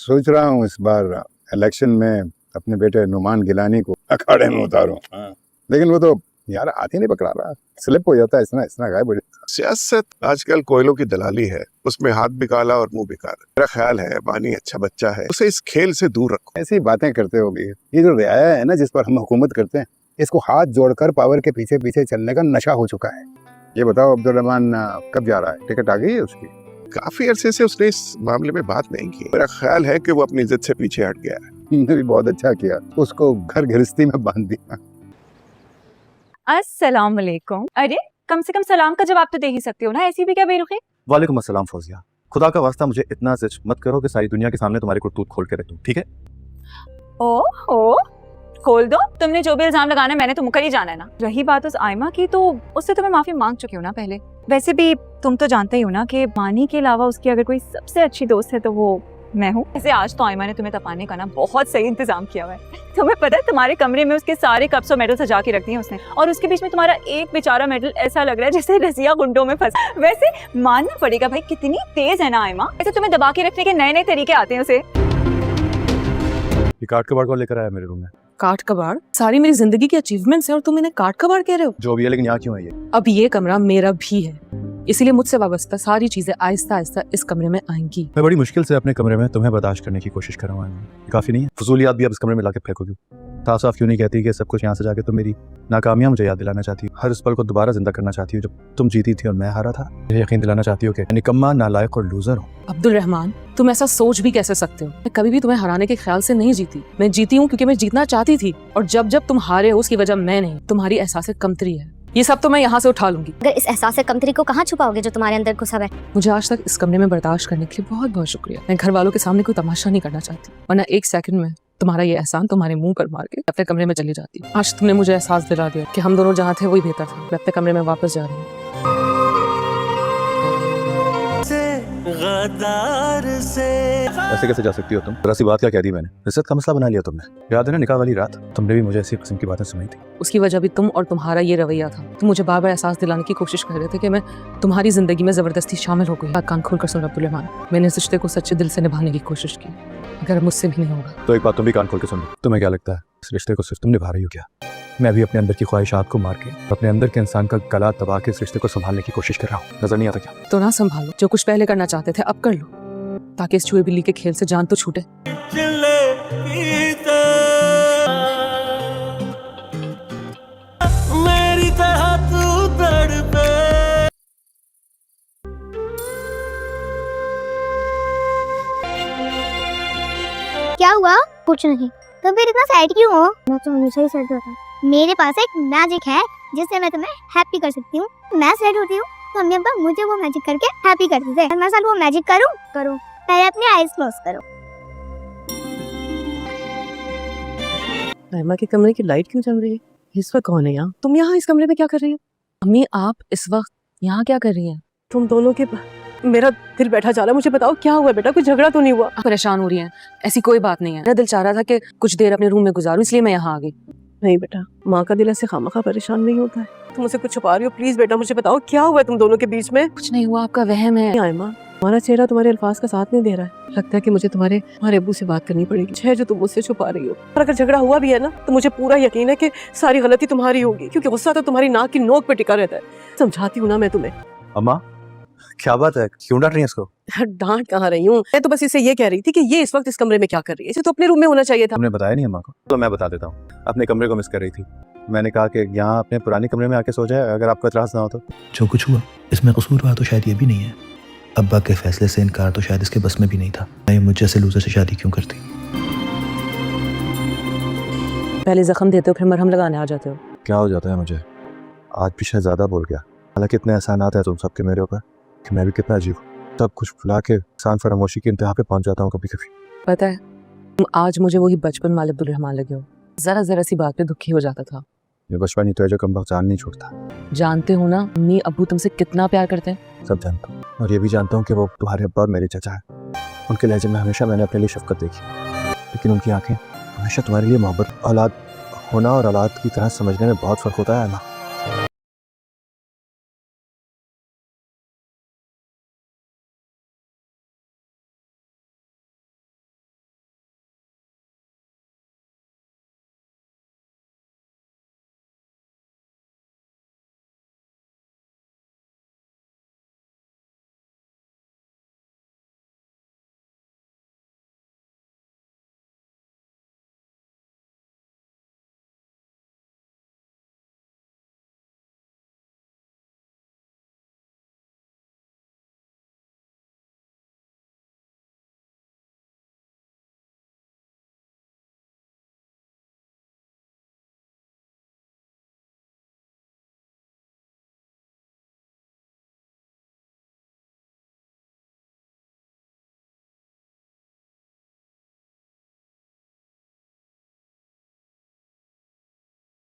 सोच रहा हूँ इस बार इलेक्शन में अपने बेटे नुमान गिलानी को अखाड़े में उतारूं। लेकिन वो तो यार हाथ ही नहीं पकड़ा रहा, स्लिप हो जाता है इतना इतना गाय बड़ी। सियासत आजकल कोयलों की दलाली है, उसमें हाथ भी काला और मुंह भी काला। मेरा ख्याल है बानी अच्छा बच्चा है, उसे इस खेल से दूर रखो। ऐसी बातें करते होगी। ये जो रियाया है ना जिस पर हम हुकूमत करते हैं, इसको हाथ जोड़कर पावर के पीछे पीछे चलने का नशा हो चुका है। ये बताओ अब्दुल रहमान कब जा रहा है? टिकट आ गई है उसकी? काफी अरसे से उसने इस मामले में बात नहीं की। मेरा ख्याल है कि वो अपनी इज्जत से पीछे हट गया है। तुमने भी बहुत अच्छा किया, उसको घर गृहस्थी में बांध दिया। अस्सलाम वालेकुम। अरे कम से कम सलाम का जवाब तो दे ही सकते हो ना, ऐसी भी क्या बेरुखी। वालेकुम अस्सलाम फौजिया। खुदा का वास्ता मुझे इतना जिद मत करो कि सारी दुनिया के सामने तुम्हारी करतूत खोल के रख दूं, ठीक है? ओहो, खोल दो। तुमने जो भी इल्जाम लगाना है मैंने तो मुकर ही जाना है ना। रही बात उस आयमा की, तो उससे तो मैं माफी मांग चुकी हूँ ना पहले। वैसे भी तुम तो जानते ही हो ना कि मानी के अलावा उसकी अगर कोई सबसे अच्छी दोस्त है तो वो मैं हूँ। ऐसे आज तो आयमा ने तुम्हें तपाने का ना बहुत सही इंतजाम किया हुआ है। तुम्हें पता है तुम्हारे कमरे में उसके सारे कप्स और मेडल सजा के रख दिए उसने, और उसके बीच में तुम्हारा एक बेचारा मेडल ऐसा लग रहा है जैसे रसिया गुंडों में फंसा। वैसे मानना पड़ेगा भाई, कितनी तेज है ना आयमा। ऐसे तुम्हें दबा के रखने के नए नए तरीके आते हैं उसे। ये काट कबाड़ को लेकर आया मेरे रूम में। काट कबाड़? सारी मेरी जिंदगी की अचीवमेंट्स हैं और तुम इन्हें काट कबाड़ कह रहे हो? जो भी है, लेकिन यहाँ क्यों है ये? अब ये कमरा मेरा भी है, इसीलिए मुझसे वाबस्ता सारी चीजें आहिस्ता आहिस्ता इस कमरे में आएंगी। मैं बड़ी मुश्किल से अपने कमरे में तुम्हें बर्दाश्त करने की कोशिश कर रहा हूँ। काफी नहीं है? फजूलियात भी अब इस कमरे में लाके फेंको क्यों? साफ साफ क्यों नहीं कहती कि सब कुछ यहाँ से जाके तुम मेरी नाकामियां मुझे याद दिलाना चाहती हो? हर उस पल को दोबारा जिंदा करना चाहती हो जब तुम जीती थी और मैं हारा था? मुझे यकीन दिलाना चाहती हो कि निकम्मा, नालायक और लूजर हूँ? अब्दुल रहमान, तुम ऐसा सोच भी कैसे सकते हो? मैं कभी भी तुम्हें हराने के ख्याल से नहीं जीती। मैं जीती हूँ क्योंकि मैं जीतना चाहती थी, और जब जब तुम हारे हो उसकी वजह मैं नहीं, तुम्हारी एहसास कमतरी है। ये सब तो मैं यहाँ से उठा लूंगी। अगर इस एहसास कमतरी को कहाँ छुपाओगे जो तुम्हारे अंदर घुसा बैठा? मुझे आज तक इस कमरे में बर्दाश्त करने के लिए बहुत बहुत शुक्रिया। मैं घर वालों के सामने कोई तमाशा नहीं करना चाहती, वरना एक सेकंड में तुम्हारा ये एहसान तुम्हारे मुंह पर मार के अपने कमरे में चली जाती। आज तुमने मुझे एहसास दिला दिया कि हम दोनों जहाँ थे वही बेहतर था। मैं अपने कमरे में वापस जा रही हूँ। ऐसे कैसे जा सकती हो तुम? जरा सी बात क्या कह दी मैंने? इज्जत का मसला बना लिया तुमने। याद है ना निकाह वाली रात, तुमने भी मुझे ऐसी किस्म की बातें सुनाई थी। उसकी वजह भी तुम और तुम्हारा ये रवैया था। तुम मुझे बार बार एहसास दिलाने की कोशिश कर रहे थे कि मैं तुम्हारी जिंदगी में जबरदस्ती शामिल हो गई। कान खोल कर सुन अब्दुल रहमान, मैंने इस रिश्ते को सच्चे दिल से निभाने की कोशिश की। अगर मुझसे भी नहीं होगा तो एक बात तुम भी कान खोल के सुन लो। तुम्हें क्या लगता है इस रिश्ते को सिर्फ तुम निभा रही हो क्या? मैं भी अपने अंदर की ख्वाहिशात को मार के अपने अंदर के इंसान का गला दबा के इस रिश्ते को संभालने की कोशिश कर रहा हूँ। नजर नहीं आता क्या? तो ना संभालो, जो कुछ पहले करना चाहते थे अब कर लो, ताकि इस चूहे बिल्ली के खेल से जान तो छूटे। क्या हुआ? कुछ नहीं। तो फिर इतना सैड क्यों हो? मैं तो हमेशा ही सैड रहता हूँ। मेरे पास एक मैजिक है जिससे मैं तुम्हें हैप्पी कर सकती हूँ। मैं सैड होती हूँ तो मम्मी पापा मुझे वो मैजिक करके हैप्पी करते थे। मैं साथ वो मैजिक करूँ? करो। पहले अपनी आईज क्लोज करो। आयमा के कमरे की लाइट क्यों जल रही है? इस वक्त कौन है यहाँ? तुम यहाँ इस कमरे में क्या कर रही हो? अम्मी, आप इस वक्त यहाँ क्या कर रही हैं? तुम दोनों के मेरा दिल बैठा जा रहा है। मुझे बताओ क्या हुआ बेटा? कोई झगड़ा तो नहीं हुआ? परेशान हो रही हैं? ऐसी कोई बात नहीं है। मेरा दिल चाह रहा था कि कुछ देर अपने रूम में गुजारूं, इसलिए मैं यहाँ आ गई। नहीं बेटा, माँ का दिल ऐसे खामखा परेशान नहीं होता है। तुम मुझसे कुछ छुपा रही हो? प्लीज बेटा मुझे बताओ क्या हुआ तुम दोनों के बीच में? कुछ नहीं हुआ, आपका वहम है। आयमा, तुम्हारा चेहरा तुम्हारे अल्फाज का साथ नहीं दे रहा है। लगता है कि मुझे तुम्हारे अब्बू से बात करनी पड़ेगी। है जो तुम मुझसे छुपा रही हो। और अगर झगड़ा हुआ भी है ना, तो मुझे पूरा यकीन है कि सारी गलती तुम्हारी होगी, क्योंकि गुस्सा तो तुम्हारी नाक की नोक पे टिका रहता है। समझाती हूँ ना मैं तुम्हें। अम्मा, क्या बात है? क्यों डांट रही है इसको? डांट कहाँ रही हूँ, मैं तो बस इसे ये कह रही थी कि ये इस वक्त इस कमरे में क्या कर रही है। इसे तो अपने रूम में होना चाहिए था। तुमने बताया नहीं अम्मा को? तो मैं बता देता हूँ। अपने कमरे को मिस कर रही थी। मैंने कहा कि यहाँ अपने पुराने कमरे में आके सो जाए, अगर आपको इतराज ना हो तो। जो कुछ हुआ इसमें कसूर हुआ तो शायद ये भी नहीं है। अब्बा के फैसले से इनकार तो शायद इसके बस में भी नहीं था। मैं मुझ जैसे लूजर से शादी क्यों करती? पहले जख्म देते हो फिर मरहम लगाने आ जाते हो। क्या हो जाता है मुझे? आज भी शायद ज्यादा बोल गया। हालांकि इतने एहसानात हैं तुम सबके मेरे ऊपर कि मैं भी कितना अजीब हूँ। सब कुछ भुला के इंसान फरामोशी की इंतहा पे पहुंच जाता हूँ कभी कभी। पता है, तुम आज मुझे वही बचपन वाले अब्दुल रहमान लगे हो। जरा जरा सी बात पे दुखी हो जाता था। ये बचपन ही तो है जो कम वक्त जान नहीं छोड़ता। जानते हो ना अम्मी अब्बू तुमसे कितना प्यार करते हैं? सब जानता हूँ, और ये भी जानता हूँ कि वो तुम्हारे अब्बा और मेरे चाचा है। उनके लहजे में हमेशा मैंने अपने लिए शफकत देखी, लेकिन उनकी आंखें हमेशा तुम्हारे लिए मोहब्बत। औलाद होना और औलाद की तरह समझने में बहुत फर्क होता है ना।